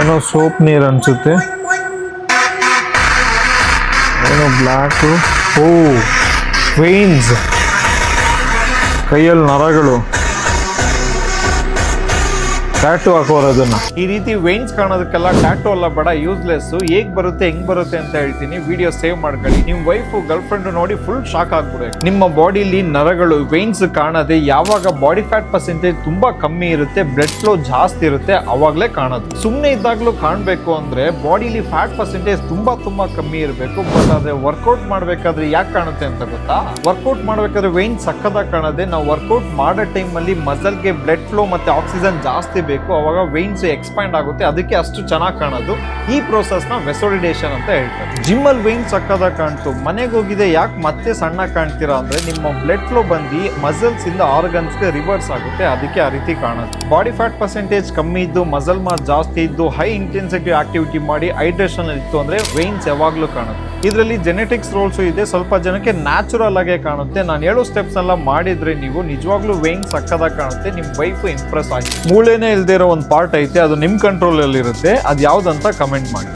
ಏನೋ ಸೋಪ್ ನೀರು ಅನ್ಸುತ್ತೆ, ಏನೋ ಬ್ಲ್ಯಾಕು. ಓ ವೇನ್ಸ್, ಕೈಯಲ್ಲಿ ನರಗಳು. ಟ್ಯಾಟು ಹಾಕೋರು ಅದನ್ನ. ಈ ರೀತಿ ವೇನ್ಸ್ ಕಾಣೋದಕ್ಕೆಲ್ಲ ಟ್ಯಾಟು ಅಲ್ಲ ಬೇಡ, ಯೂಸ್ಲೆಸ್. ಹೇಗ್ ಬರುತ್ತೆ ಹೆಂಗ್ ಬರುತ್ತೆ ಅಂತ ಹೇಳ್ತೀನಿ, ವಿಡಿಯೋ ಸೇವ್ ಮಾಡ್ಕೊಳ್ಳಿ. ನಿಮ್ ವೈಫ್ ಗರ್ಲ್ ಫ್ರೆಂಡ್ ನೋಡಿ ಫುಲ್ ಶಾಕ್ ಆಗ್ಬಿಡುತ್ತೆ. ನಿಮ್ಮ ಬಾಡಿಲಿ ನರಗಳು ವೇನ್ಸ್ ಕಾಣದೆ ಯಾವಾಗ ಬಾಡಿ ಫ್ಯಾಟ್ ಪರ್ಸೆಂಟೇಜ್ ತುಂಬಾ ಕಮ್ಮಿ ಇರುತ್ತೆ, ಬ್ಲಡ್ ಫ್ಲೋ ಜಾಸ್ತಿ ಇರುತ್ತೆ, ಅವಾಗ್ಲೇ ಕಾಣೋದು. ಸುಮ್ನೆ ಇದ್ದಾಗ್ಲೂ ಕಾಣ್ಬೇಕು ಅಂದ್ರೆ ಬಾಡಿಲಿ ಫ್ಯಾಟ್ ಪರ್ಸೆಂಟೇಜ್ ತುಂಬಾ ಕಮ್ಮಿ ಇರಬೇಕು. ಬಟ್ ಅದೇ ವರ್ಕೌಟ್ ಮಾಡ್ಬೇಕಾದ್ರೆ ಯಾಕೆ ಕಾಣುತ್ತೆ ಅಂತ ಗೊತ್ತಾ? ವರ್ಕೌಟ್ ಮಾಡ್ಬೇಕಾದ್ರೆ ವೇನ್ಸ್ ಸಕ್ಕದಾಗಿ ಕಾಣದೆ, ನಾವು ವರ್ಕೌಟ್ ಮಾಡೋ ಟೈಮ್ ಅಲ್ಲಿ ಮಸಲ್ಗೆ ಬ್ಲಡ್ ಫ್ಲೋ ಮತ್ತೆ ಆಕ್ಸಿಜನ್ ಜಾಸ್ತಿ ಬೇಕು, ಅವಾಗ ವೇನ್ಸ್ ಎಕ್ಸ್ಪ್ಯಾಂಡ್ ಆಗುತ್ತೆ, ಅದಕ್ಕೆ ಅಷ್ಟು ಚೆನ್ನಾಗಿ ಕಾಣೋದು. ಈ ಪ್ರೋಸೆಸ್ ನ ವೆಸೋಲಿಡೇಷನ್ ಅಂತ ಹೇಳ್ತಾರೆ. ಜಿಮ್ ಅಲ್ಲಿ ವೇನ್ಸ್ ಸಕ್ಕದಾಗಿ ಕಾಣ್ತು, ಮನೆಗೆ ಹೋಗಿದೆ ಯಾಕೆ ಮತ್ತೆ ಸಣ್ಣ ಕಾಣ್ತೀರಾ ಅಂದ್ರೆ ನಿಮ್ಮ ಬ್ಲಡ್ ಫ್ಲೋ ಬಂದು ಮಸಲ್ಸ್ ಇಂದ ಆರ್ಗನ್ಸ್ ಗೆ ರಿವರ್ಸ್ ಆಗುತ್ತೆ, ಅದಕ್ಕೆ ಆ ರೀತಿ ಕಾಣೋದು. ಬಾಡಿ ಫ್ಯಾಟ್ ಪರ್ಸೆಂಟೇಜ್ ಕಮ್ಮಿ ಇದ್ದು ಮಸಲ್ ಮಾಸ್ ಜಾಸ್ತಿ ಇದ್ದು ಹೈ ಇಂಟೆನ್ಸಿಟಿ ಆಕ್ಟಿವಿಟಿ ಮಾಡಿ ಹೈಡ್ರೇಷನ್ ಇತ್ತು ಅಂದ್ರೆ ವೇನ್ಸ್ ಯಾವಾಗ್ಲೂ ಕಾಣುತ್ತೆ. ಇದರಲ್ಲಿ ಜೆನೆಟಿಕ್ಸ್ ರೋಲ್ಸ್ ಇದೆ, ಸ್ವಲ್ಪ ಜನಕ್ಕೆ ನ್ಯಾಚುರಲ್ ಆಗೇ ಕಾಣುತ್ತೆ. ನಾನು ಹೇಳೋ ಸ್ಟೆಪ್ಸ್ ಎಲ್ಲ ಮಾಡಿದ್ರೆ ನೀವು ನಿಜವಾಗ್ಲೂ ವೇನ್ಸ್ ಸಕ್ಕದಾಗಿ ಕಾಣುತ್ತೆ, ನಿಮ್ ವೈಫ್ ಇಂಪ್ರೆಸ್ ಆಗಿ. ಮೂಳೆನೇ ಇಲ್ದೇ ಇರೋ ಒಂದು ಪಾರ್ಟ್ ಐತೆ, ಅದು ನಿಮ್ ಕಂಟ್ರೋಲ್ ಅಲ್ಲಿ ಇರುತ್ತೆ, ಅದು ಯಾವ್ದಂತ ಕಮೆಂಟ್ ಮಾಡಿ.